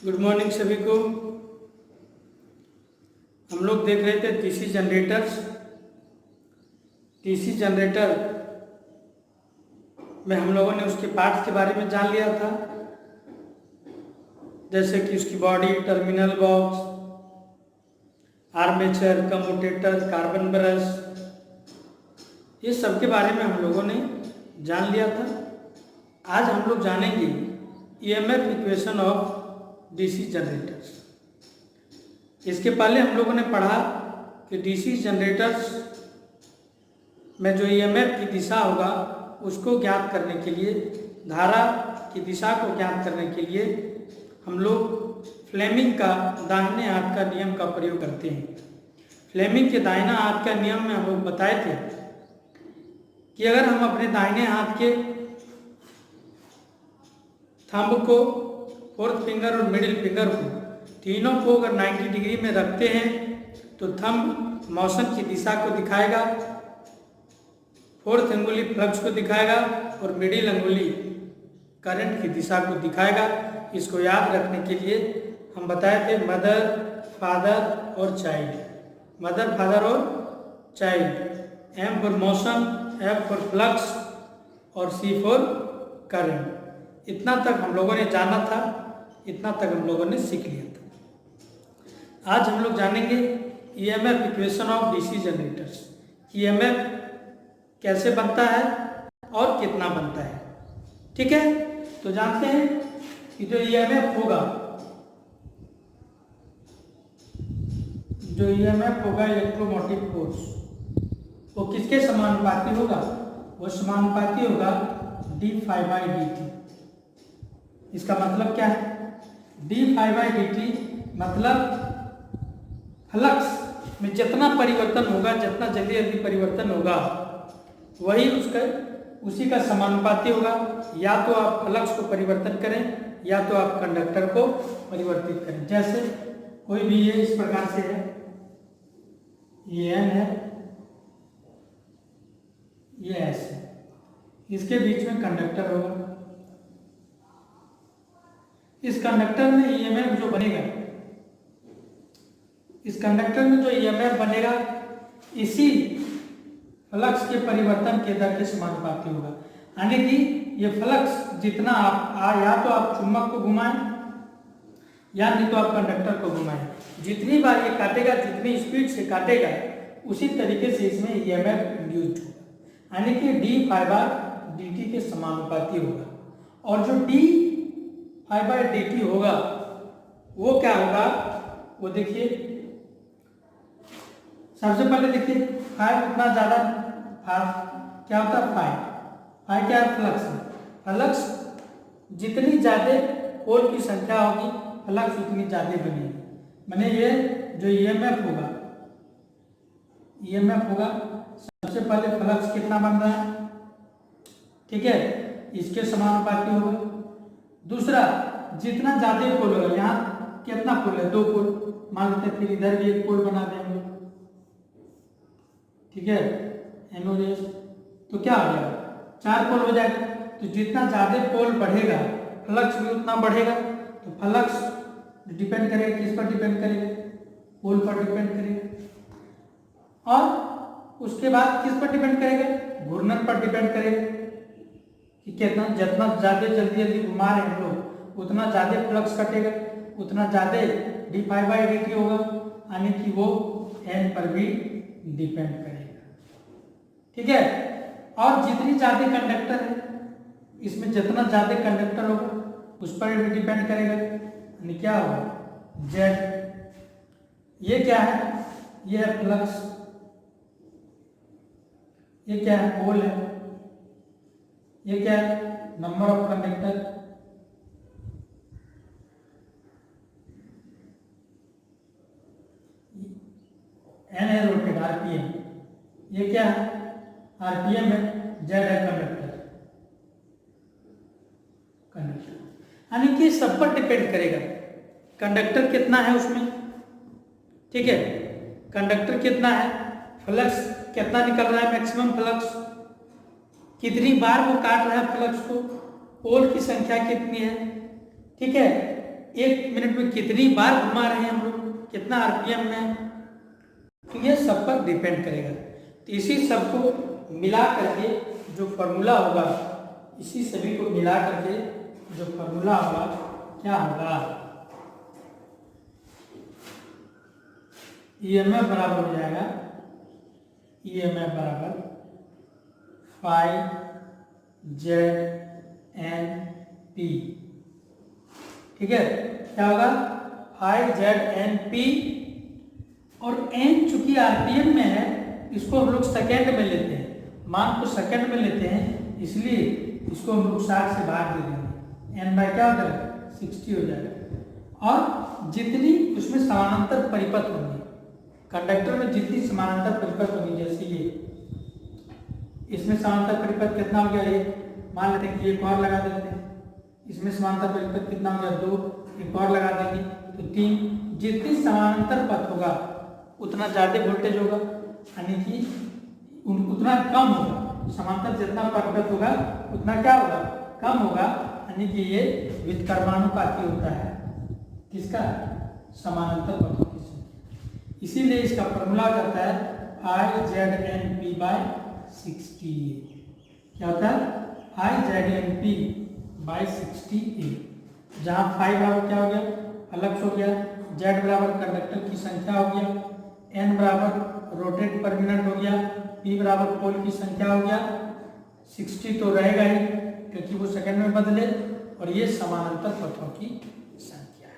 Good morning सभी को। हम लोग देख रहे थे डीसी जनरेटर्स। डीसी जनरेटर में हम लोगों ने उसके पार्ट्स के बारे में जान लिया था, जैसे कि उसकी body, terminal box, armature, commutator, carbon brush, ये सब के बारे में हम लोगों ने जान लिया था। आज हम लोग जानेंगे EMF equation of DC generators. इसके पहले हम लोगों ने पढ़ा कि डीसी जनरेटर्स में जो ईएमएफ की दिशा होगा उसको ज्ञात करने के लिए, धारा की दिशा को ज्ञात करने के लिए हम लोग फ्लेमिंग का दाहिने हाथ का नियम का प्रयोग करते हैं। फ्लेमिंग के दाहिना हाथ का नियम में हम लोग बताए थे कि अगर हम अपने दाहिने हाथ के थंब को, फोर्थ फिंगर और मिडिल फिंगर को, तीनों को अगर 90 डिग्री में रखते हैं तो थंब मोशन की दिशा को दिखाएगा, फोर्थ अंगुली फ्लक्स को दिखाएगा और मिडिल अंगुली करंट की दिशा को दिखाएगा। इसको याद रखने के लिए हम बताए थे मदर, फादर और चाइल्ड। मदर, फादर और child. M for motion, F for flux और सी फॉर करंट। इतना तक हम लोगों ने जाना था, इतना तक हम लोगों ने सीख लिया था। आज हम लोग जानेंगे EMF equation of DC generators. EMF कैसे बनता है और कितना बनता है। ठीक है, तो जानते हैं कि जो ईएमएफ होगा, इलेक्ट्रोमोटिव फोर्स, वो किसके समानुपाती होगा? वो समानुपाती होगा d∅dt। इसका मतलब क्या है? d∅dt मतलब फ्लक्स में जितना परिवर्तन होगा, जितना जल्दी जल्दी परिवर्तन होगा, वही उसी का समानुपाती होगा। या तो आप फ्लक्स को परिवर्तन करें या तो आप कंडक्टर को परिवर्तित करें। जैसे कोई भी ये इस प्रकार से है, ये N है, ये S है, इसके बीच में कंडक्टर होगा। इस कंडक्टर में ईएमएफ जो बनेगा, इस कंडक्टर में जो ईएमएफ बनेगा इसी फ्लक्स के परिवर्तन के दर के समानुपाती होगा। यानी कि ये फ्लक्स जितना आप या तो आप चुंबक को घुमाएं या नहीं तो आप कंडक्टर को घुमाएं, जितनी बार ये काटेगा, जितनी स्पीड से काटेगा, उसी तरीके से इसमें ईएमएफ इंड्यूस्ड होगा। यानी कि d∅dt के समानुपाती होगा। और जो d∅dt होगा वो क्या होगा, वो देखिए। सबसे पहले देखिए, फाइव उतना ज्यादा क्या होता है? फाइव क्या है? फ्लक्स। फ्लक्स जितनी ज्यादा पोल की संख्या होगी, फ्लक्स उतनी ज्यादा बनेगी। माने ये जो ईएमएफ होगा, सबसे पहले फ्लक्स कितना बन रहा है, ठीक है, इसके समानुपाती होगा। दूसरा, जितना ज्यादा पोल होगा, यहाँ कितना पोल है? 2 पोल मान लेते हैं, फिर इधर भी एक पोल बना देंगे, ठीक है, एनओएस। तो क्या हो जाएगा? 4 पोल हो जाएगा। तो जितना ज्यादा पोल बढ़ेगा, फ्लक्स भी उतना बढ़ेगा। तो फ्लक्स डिपेंड करेगा, किस पर डिपेंड करेगा? पोल पर डिपेंड करेगा। और उसके बाद किस पर डिपेंड करेगा? घूर्णन पर डिपेंड करेगा कि जितना ज्यादा जल्दी जल्दी घुमा रहे हैं हम लोग, उतना ज्यादा फ्लक्स कटेगा, उतना ज्यादा d∅dt होगा। यानी कि वो n पर भी डिपेंड करेगा। ठीक है, और जितनी ज्यादा कंडक्टर है, इसमें जितना ज्यादा कंडक्टर होगा उस पर भी डिपेंड करेगा। यानी क्या होगा? Z। ये क्या है? ये है फ्लक्स। ये क्या है? पोल है। ये क्या है? Number of conductor. n है रोटेट, आरपीएम। ये क्या है? आरपीएम है। Z है कंडक्टर। यानी कि सब पर डिपेंड करेगा। कंडक्टर कितना है उसमें, ठीक है, कंडक्टर कितना है, फ्लक्स कितना निकल रहा है, मैक्सिमम फ्लक्स कितनी बार वो काट रहा है फ्लक्स को, पोल की संख्या कितनी है, ठीक है, एक मिनट में कितनी बार घुमा रहे हैं हम लोग, कितना आरपीएम में, तो ये सब पर डिपेंड करेगा। तो इसी सब को मिला करके जो फॉर्मूला होगा, इसी सभी को मिला करके जो फॉर्मूला होगा क्या होगा, ईएमएफ बराबर हो जाएगा, ईएमएफ बराबर फाई जेड एन पी। ठीक है, क्या होगा, फाई जेड एन पी, और एन चूंकि आरपीएम में है इसको हम लोग सेकेंड में लेते हैं, मान को सेकेंड में लेते हैं, इसलिए इसको हम लोग 60 से भाग दे देंगे, एन बाय क्या हो जाएगा 60 हो जाएगा। और जितनी उसमें समानांतर परिपथ होंगी, कंडक्टर में जितनी समानांतर परिपथ होंगी, जैसे ये इसमें समानांतर परिपथ कितना हो गया, एक मान लेते हैं कि एक और लगा देते हैं, इसमें समानांतर परिपथ कितना हो गया 2, एक और लगा देंगे तो 3। जितनी समानांतर पथ होगा उतना ज्यादा वोल्टेज होगा, यानी कि उतना कम होगा, समांतर जितना परिपथ होगा उतना क्या होगा, कम होगा, यानी कि ये व्युत्क्रमानुपाती होता है किसका, समानांतर पथों की संख्या। इसीलिए इसका फॉर्मूला हो जाता है I Z N P by 60। क्या होता है, I Z N P by 60A, जहाँ फाई बराबर क्या हो गया, फ्लक्स हो गया, जेड बराबर कंडक्टर की संख्या हो गया, एन बराबर रोटेट पर मिनट हो गया, पी बराबर पोल की संख्या हो गया, 60 तो रहेगा ही क्योंकि वो सेकंड में बदले, और ये समानांतर पथों की संख्या है।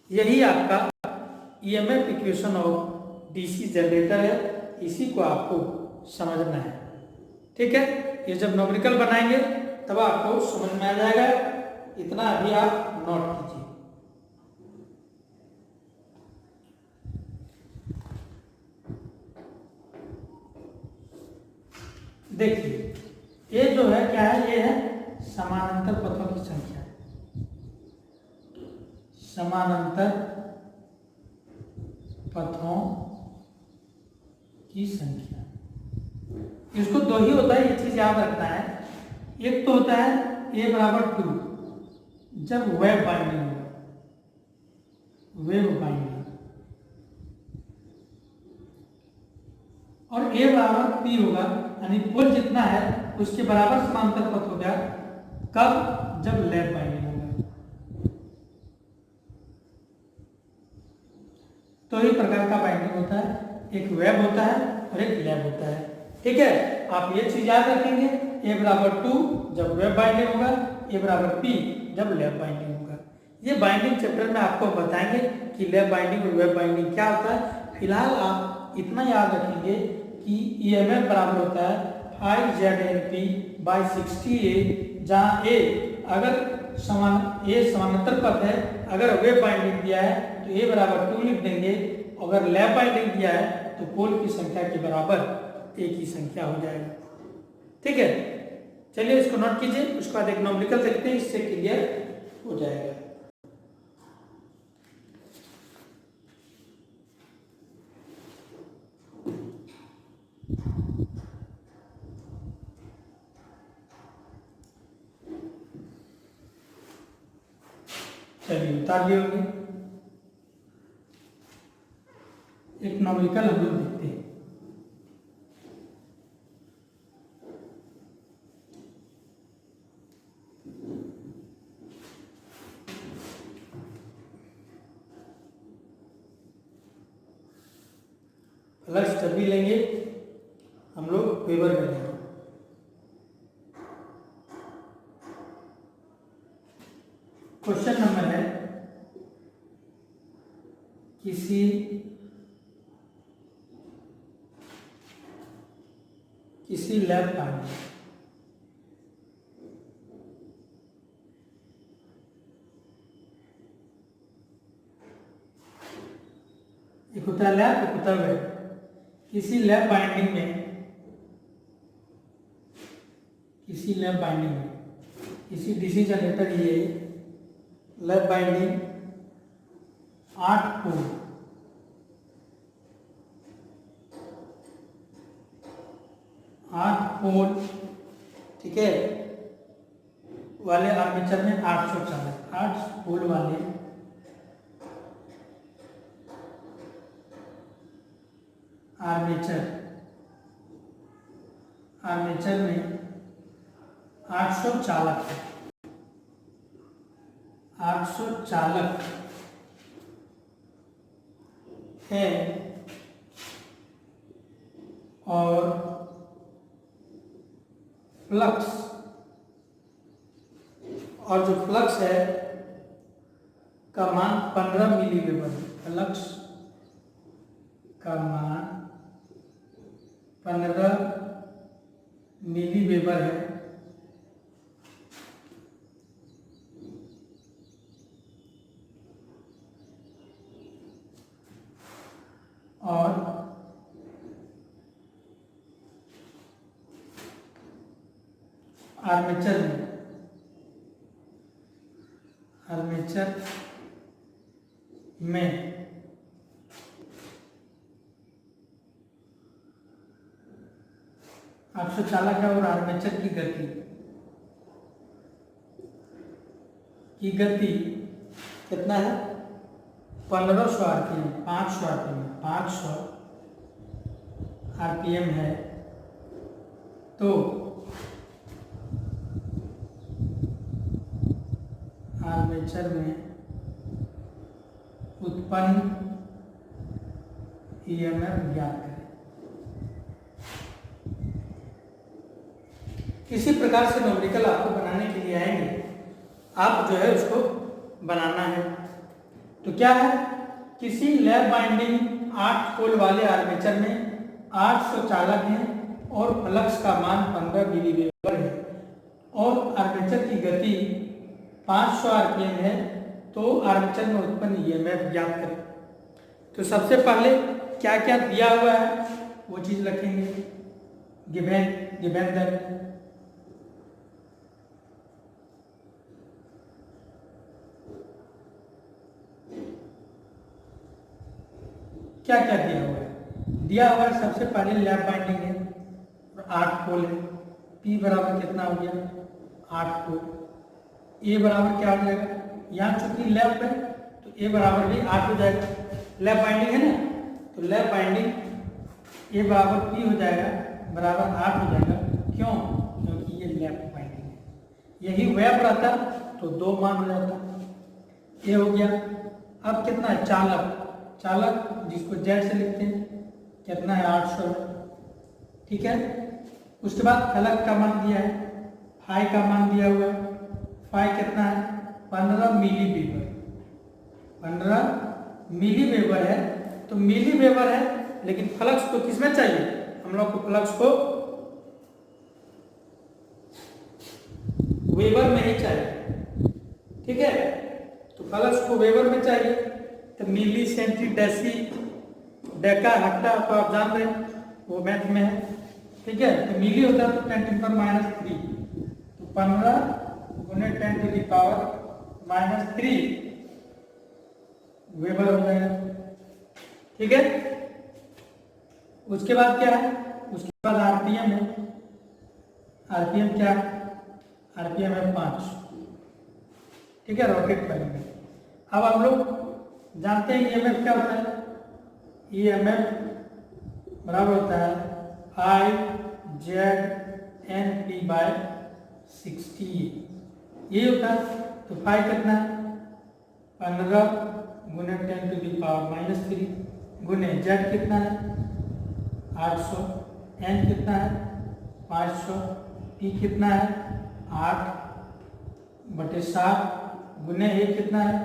यही आपका EMF equation of DC generator है, इसी को आपको समझना है। ठीक है, ये जब न्यूमेरिकल बनाएंगे तब आपको समझ में आ जाएगा, इतना अभी आप नोट कीजिए। देखिए ये जो है क्या है, ये है समानांतर पथों की संख्या, समानांतर पथों की संख्या। इसको दो ही होता है, ये चीज याद रखना है। एक तो होता है ए बराबर 2 जब वेव बाइंडिंग होगा, वेव बाइंडिंग, और ए बराबर पी होगा, यानी पोल जितना है उसके बराबर समांतर पथ हो गया, कब, जब लैप बाइंडिंग होगा। तो ही प्रकार का बाइंडिंग होता है, एक वेब होता है और एक लैप होता है। ठीक है, आप ये चीज याद रखेंगे, ए बराबर 2 जब वेब बाइंडिंग होगा, ए बराबर पी जब लैप बाइंडिंग होगा। ये बाइंडिंग चैप्टर में आपको बताएंगे कि लैप बाइंडिंग और वेब बाइंडिंग क्या होता है। फिलहाल आप इतना याद रखेंगे कि ईएमएफ बराबर होता है phi Z N P by 60A, जहाँ ए अगर समानांतर पथ है, अगर वेब बाइंडिंग दिया है तो ए बराबर 2 लिख देंगे, अगर लैप बाइंडिंग दिया है तो पोल की संख्या के बराबर ए की संख्या हो जाएगा। ठीक है, चलिए इसको नोट कीजिए, उसके बाद एक न्यूमेरिकल देखते हैं, इससे क्लियर हो जाएगा। चलिए उतार दिए होंगे, एक न्यूमेरिकल हम लोग देखते हैं। फ्लक्स जब भी लेंगे हम लोग वेबर में लेंगे। क्वेश्चन नंबर है, किसी लैप बाइंडिंग, एक होता है लैप, एक होता है वेब। किसी लैप बाइंडिंग में किसी डीसी जनरेटर, ये लैप बाइंडिंग 8 पोल, ठीक है, वाले आर्मेचर में 8 पोल वाले आर्मेचर, आर्मेचर में 800 चालक है, 800 चालक है और फ्लक्स, और जो फ्लक्स है का मान 15 मिलीवेबर है। फ्लक्स का मान 15 मिलीवेबर है और आर्मेचर में, आर्मेचर में 800 चालक है और आर्मेचर की गति कितना है? 1500 आरपीएम, 500 आरपीएम, 500 आरपीएम है। तो आर्मेचर में उत्पन्न ईएमएफ ज्ञात करें। इसी प्रकार से न्यूमेरिकल आपको बनाने के लिए आएंगे, आप जो है उसको बनाना है। तो क्या है, किसी लैप बाइंडिंग 8 पोल वाले आर्मेचर में 800 चालक हैं और फ्लक्स का मान 15 मिलीवेबर है और आर्मेचर की गति 500 आरपीएम है, तो आर्मेचर में उत्पन्न ईएमएफ ज्ञात करें। तो सबसे पहले क्या क्या दिया हुआ है वो चीज लिखेंगे, गिवन दैट क्या क्या दिया हुआ है। दिया हुआ है सबसे पहले लैप बाइंडिंग है और 8 पोल है। P बराबर कितना हो गया? 8 पोल। A बराबर क्या हो जाएगा? यहाँ चूंकि लैप है तो A बराबर भी 8 हो जाएगा। लैप बाइंडिंग है ना, तो लैप बाइंडिंग A बराबर P हो जाएगा, बराबर 8 हो जाएगा। क्यों? क्योंकि ये लैप बाइंडिंग है। यही वेब रहता तो 2 मान हो जाता। ये हो गया। अब कितना है? चालक, चालक जिसको जेड से लिखते हैं, कितना है? 800। ठीक है। उसके बाद फ्लक्स का मान दिया है, फाई का मान दिया हुआ है। फाई कितना है? 15 मिलीवेबर, 15 मिलीवेबर है। तो मिलीवेबर है, लेकिन फ्लक्स को किसमें चाहिए? हम लोग को फ्लक्स को वेबर में ही चाहिए। ठीक है, तो फ्लक्स को वेबर में चाहिए, तो मिली, सेंटी, डेसी, डेका, हेक्टा तो आप जान रहे हैं, वो मैथ में है। ठीक है, तो मिली होता है तो 10⁻³ तो 15 गुने 10⁻³ वेबर हो जाएगा। ठीक है। उसके बाद क्या है? उसके बाद आरपीएम है। आरपीएम क्या है? आरपीएम है 5। ठीक है, रॉकेट बनेगा। अब हम लोग जानते हैं ईएमएफ क्या होता है। ईएमएफ बराबर होता है I/Z/N/P/60। ये होता है। तो फाई कितना है? 15 गुने 10⁻³ गुने जेड कितना है? 800, एन कितना है? 500, पी कितना है? 8/7 गुने ए कितना है?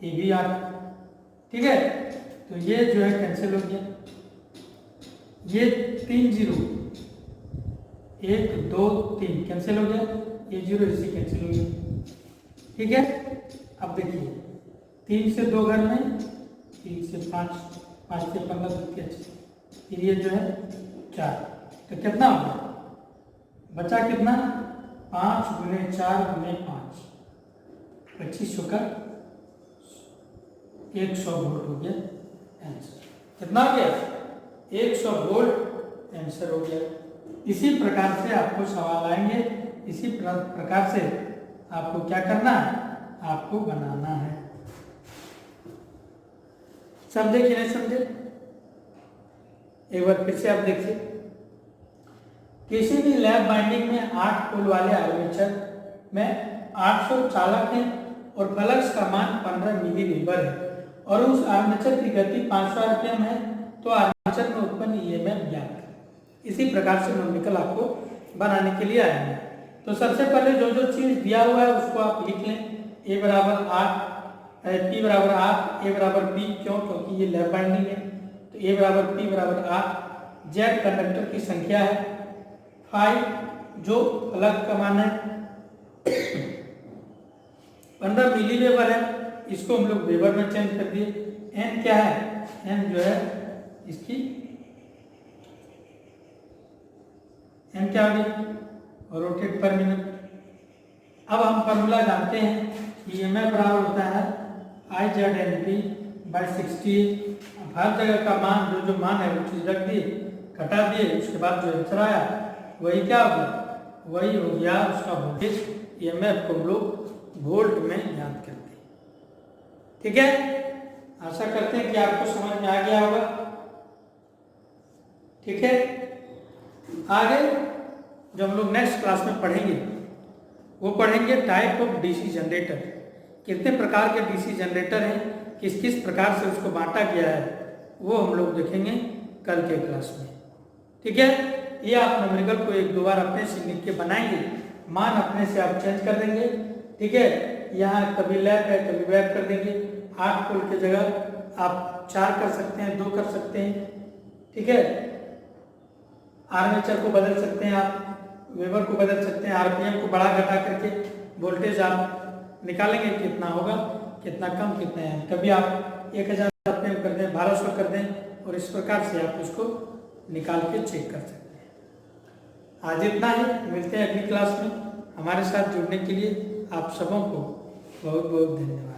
ए भी 8। ठीक है, तो ये जो है कैंसिल हो गया। ये 3 जीरो, 1 2 3 कैंसिल हो गया। ये जीरो इसी कैंसिल हो गया। ठीक है। अब देखिए, 3 से 2 घर में, 3 से 5, 5 से 15, फिर ये जो है 4, तो कितना हो गया? बचा कितना? 5 गुने 4 गुने 5, 25 होकर 100 वोल्ट हो गया आंसर। कितना हो गया? 100 वोल्ट आंसर हो गया। इसी प्रकार से आपको सवाल आएंगे, इसी प्रकार से आपको क्या करना है? आपको बनाना है। समझे कि नहीं समझे? एक बार फिर से आप देखिए, किसी भी लैप बाइंडिंग में 8 पोल वाले आर्मेचर में 800 चालक हैं और फ्लक्स का मान 15 मिली वेबर है और उस आर्मेचर की गति 500 आरपीएम है, तो आर्मेचर में उत्पन्न ईएमएफ ज्ञात करें। इसी प्रकार से न्यूमेरिकल आपको बनाने के लिए आएंगे। तो सबसे पहले जो जो चीज दिया हुआ है उसको आप लिख लें। ए बराबर 8, पी बराबर 8, ए बराबर पी, क्यों? क्योंकि ये लैप बाइंडिंग है। तो ए बराबर पी बराबर 8, जेड कंडक्टर की संख्या है, 5 जो फ्लक्स का मान है 15 मिली वेबर है, इसको हम लोग वेबर में चेंज कर दिए। एन क्या है? एन जो है इसकी एन क्या होगी? रोटेट पर मिनट। अब हम फॉर्मूला जानते हैं कि ईएमएफ बराबर होता है I Z N P by 60। अब हर जगह का मान जो मान है वो चीज रख दिए, घटा दिए, उसके बाद जो आंसर आया वही क्या हो गया? वही हो गया उसका वोल्टेज। ईएमएफ को हम लोग वोल्ट में ज्ञात करते हैं। ठीक है, आशा करते हैं कि आपको समझ में आ गया होगा। ठीक है, आगे जो हम लोग नेक्स्ट क्लास में पढ़ेंगे वो पढ़ेंगे टाइप ऑफ डीसी जनरेटर। कितने प्रकार के डीसी जनरेटर हैं, किस किस प्रकार से उसको बांटा गया है, वो हम लोग देखेंगे कल के क्लास में। ठीक है, ये आप न्यूमेरिकल को एक दो बार अपने से लिख के बनाएंगे, मान अपने से आप चेंज कर देंगे। ठीक है, यहाँ कभी लैप है कभी वैप कर देंगे। 8 पोल की जगह आप 4 कर सकते हैं, 2 कर सकते हैं। ठीक है, आर्मेचर को बदल सकते हैं, आप वेबर को बदल सकते हैं, आरपीएम को बढ़ा घटा करके वोल्टेज आप निकालेंगे कितना होगा, कितना कम कितना है। कभी आप 1000 आरपीएम कर दें, 1200 कर दें, और इस प्रकार से आप उसको निकाल के चेक कर सकते हैं। आज इतना ही, मिलते हैं अगली क्लास में। हमारे साथ जुड़ने के लिए आप सबों को बहुत बहुत धन्यवाद।